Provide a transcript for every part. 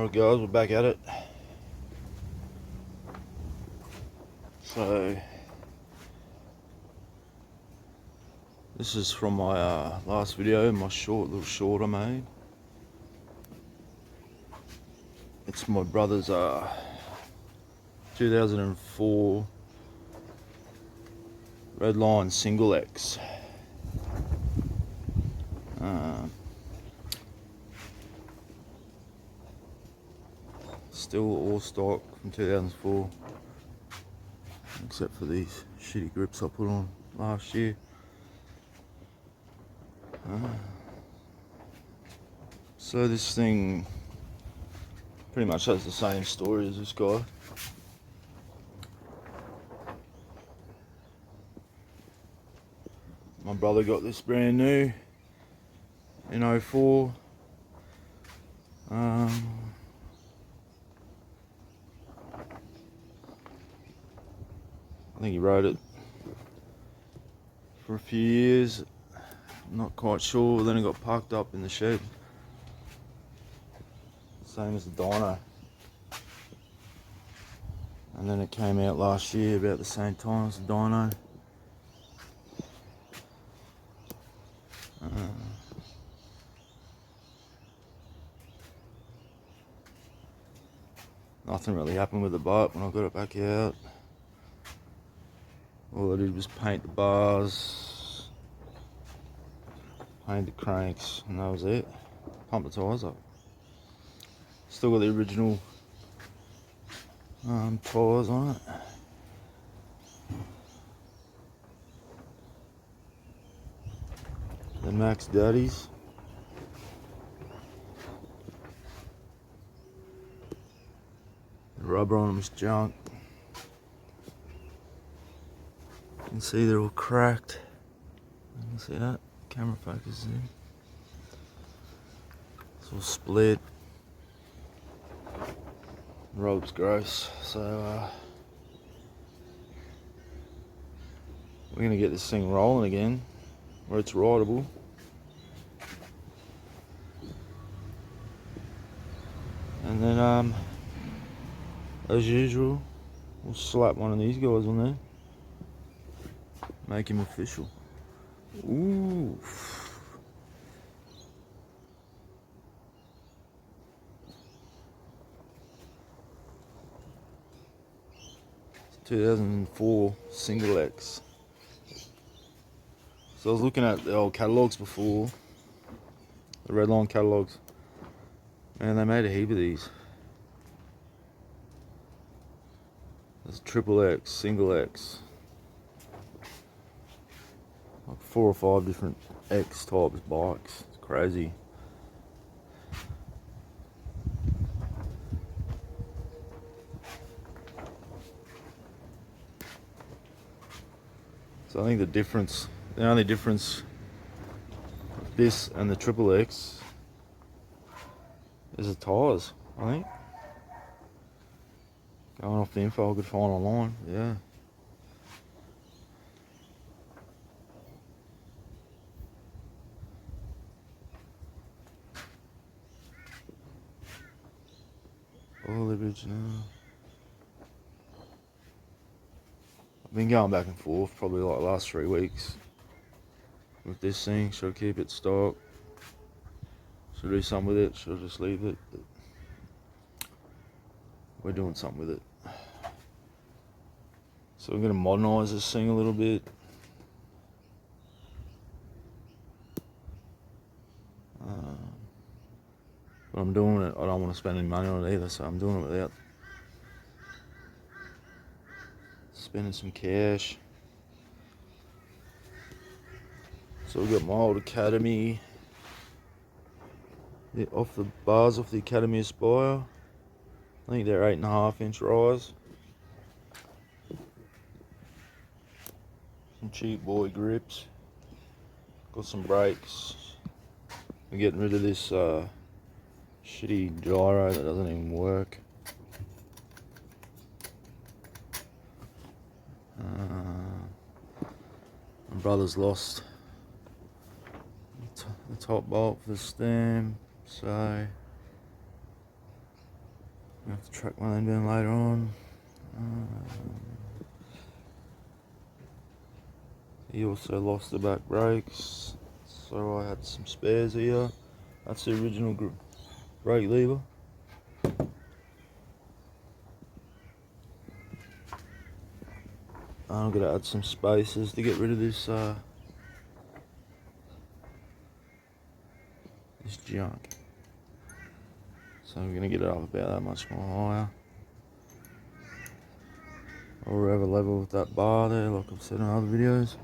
Alright guys, we're back at it. So this is from my last video, my little short I made. It's my brother's 2004 Redline SingleX. Still all stock from 2004, except for these shitty grips I put on last year. So this thing pretty much has the same story as this guy. My brother got this brand new in 04. I think he rode it for a few years, not quite sure, then it got parked up in the shed. Same as the dyno. And then it came out last year about the same time as the dyno. Nothing really happened with the bike when I got it back out. All I did was paint the bars, paint the cranks, and that was it. Pump the tyres up. Still got the original tyres on it. The Max Daddies. The rubber on them is junk. You can see they're all cracked. You can see that? Camera focus in. It's all split. The rope's gross, so we're gonna get this thing rolling again, where it's rideable. And then, as usual, we'll slap one of these guys on there. Make him official. Ooh. 2004 SingleX. So I was looking at the old catalogs before, the Redline catalogs, and they made a heap of these. There's XXX, SingleX, like 4 or 5 different X types bikes. It's crazy. So I think the only difference with this and the XXX is the tyres, I think. Going off the info I could find online, yeah. All original. I've been going back and forth probably like the last 3 weeks with this thing. Should I keep it stock? Should I do something with it? Should I just leave it? But we're doing something with it. So we're going to modernise this thing a little bit. But I'm doing it, I don't want to spend any money on it either, so I'm doing it without spending some cash. So we've got my old Academy, off the bars off the Academy Aspire. I think they're 8.5-inch rise. Some cheap boy grips. Got some brakes. We're getting rid of this shitty gyro that doesn't even work. My brother's lost the top bolt for the stem, so I have to track one of them down later on. He also lost the back brakes, so I had some spares here. That's the original brake lever. I'm gonna add some spacers to get rid of this this junk. So I'm gonna get it up about that much more higher, or have a level with that bar there, like I've said in other videos.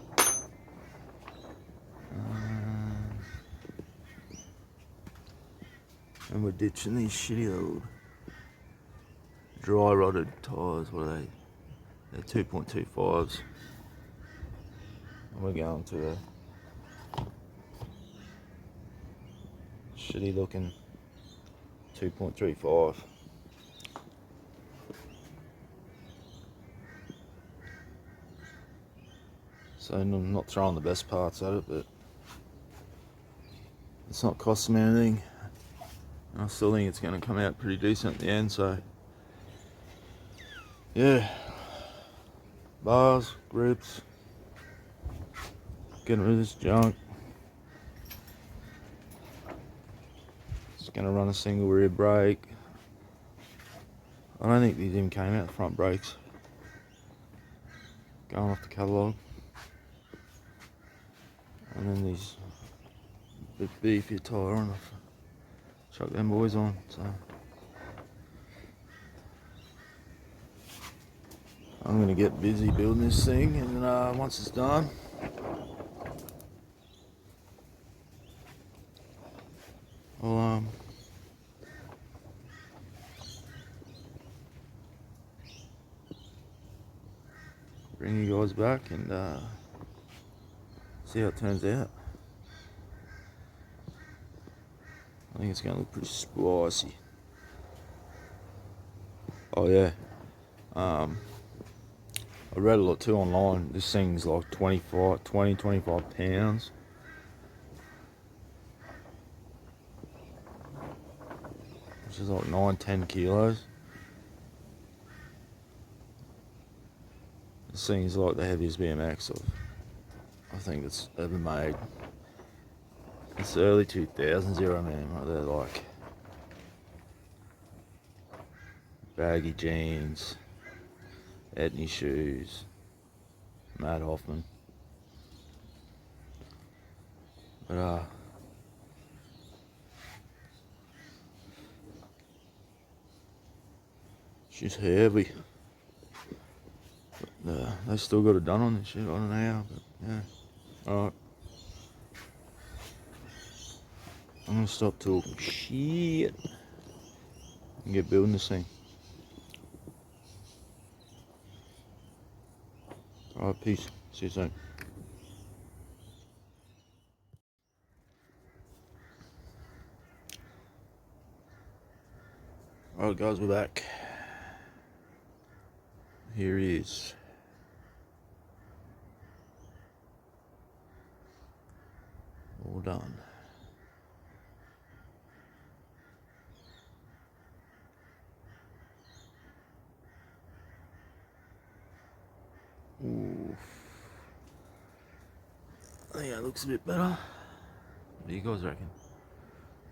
And we're ditching these shitty old dry rotted tyres. What are they? They're 2.25s. And we're going to the shitty looking 2.35. So I'm not throwing the best parts at it, but it's not costing me anything. And I still think it's going to come out pretty decent at the end, so yeah. Bars, grips, getting rid of this junk. Just going to run a single rear brake. I don't think these even came out the front brakes. Going off the catalogue. And then these bit beefier tyre on. Chuck them boys on. So I'm gonna get busy building this thing, and once it's done, I'll bring you guys back and see how it turns out. I think it's gonna look pretty spicy. Oh yeah. I read a lot too online. This thing's like 25 pounds. Which is like 9-10 kilos. This thing's like the heaviest BMX I think it's ever made. It's early 2000s era, man. Right there, like baggy jeans, Etney shoes, Matt Hoffman. But she's heavy. But, they still got it done on this shit. I don't know how, but yeah. Alright. I'm gonna stop talking shit and get building this thing. Alright, peace. See you soon. Alright guys, we're back. Here he is. All done. Ooh. I think that looks a bit better. What do you guys reckon?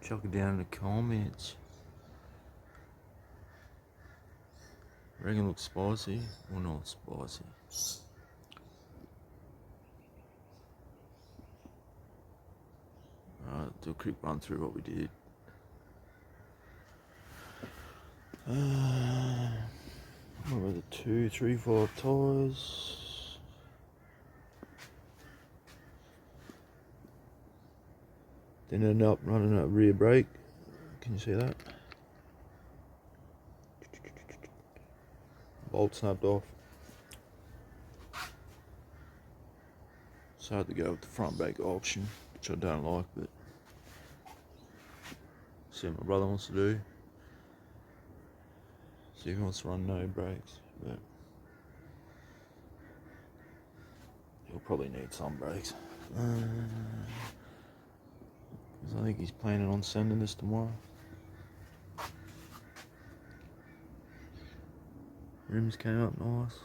Chuck it down in the comments. Reckon it looks spicy or not spicy? Alright, do a quick run through what we did. What were the 2, 3, 4 tyres? Then end up running a rear brake. Can you see that? Bolt snapped off. So I had to go with the front brake option, which I don't like, but see what my brother wants to do. See if he wants to run no brakes, but he'll probably need some brakes. Because I think he's planning on sending this tomorrow. Rims came up nice.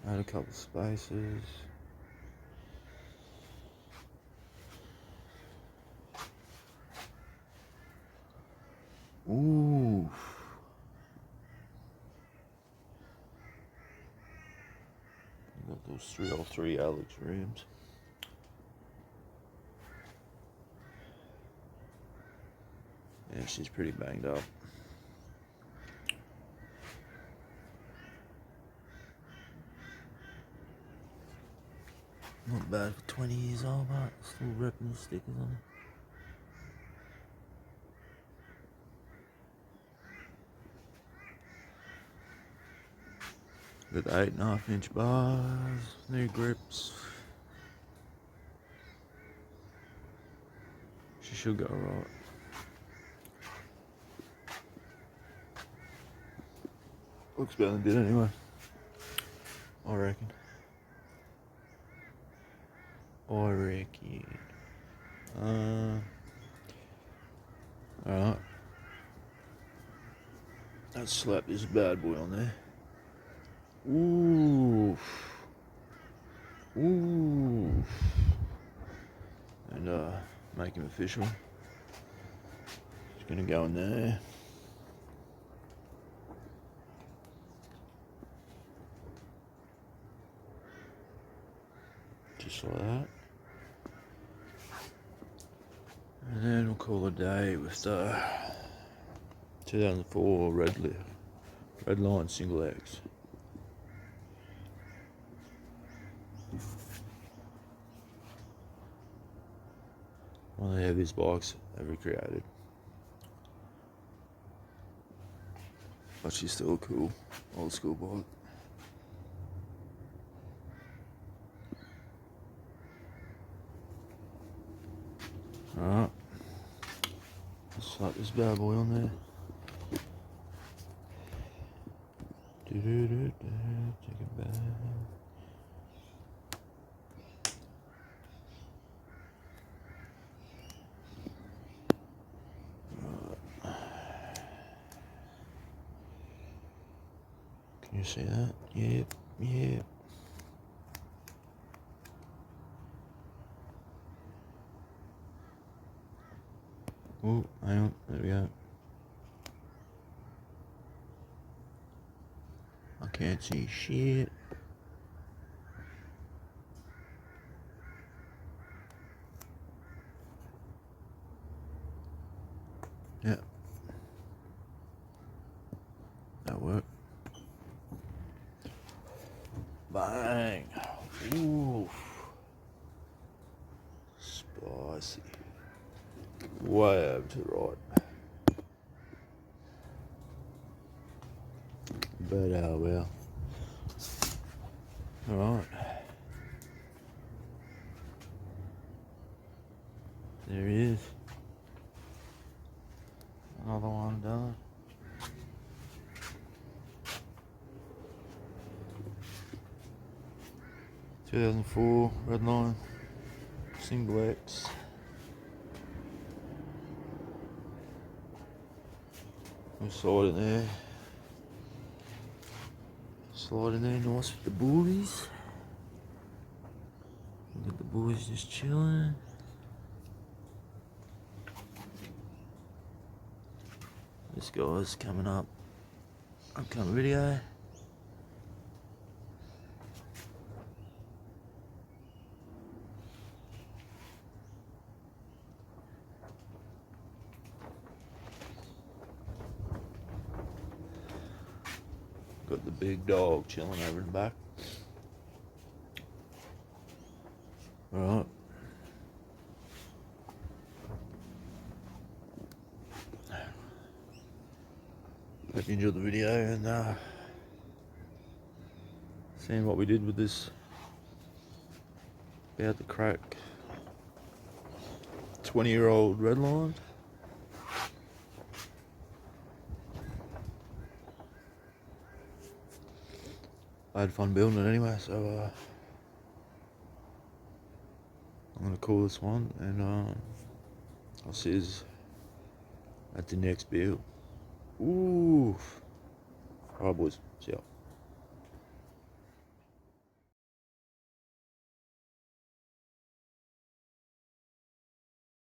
Add a couple spaces. Ooh. Got those 303 Alex rims. Yeah, she's pretty banged up. Not bad for 20 years old, but still repping the stickers on it. Got the 8.5-inch bars, new grips. She should go right. Looks better than it did anyway, I reckon. Alright. Let's slap this bad boy on there. Ooh. Ooh. And make him official. It's gonna go in there. Just like that. And then we'll call it a day with the 2004 Redline SingleX. One of the heaviest bikes ever created. But she's still a cool, old school bike. Alright. Let's slap this bad boy on there. Take it back. Can you see that? Yep, yep. Oh, hang on, there we go. I can't see shit. Yeah. That worked. Bang. Ooh. Spicy. Way over to the right. But well. Alright. There he is. Another one done. (2004) Redline SingleX. We'll slide in there. Slide in there nice with the boys. Look at the boys just chilling. This guy's coming up. Upcoming video. Got the big dog chilling over in the back. Alright. Hope you enjoyed the video and seeing what we did with this about to crack 20-year-old Redline. I had fun building it anyway, so I'm gonna call this one, and I'll see you at the next build. Ooh. Alright, boys. See ya.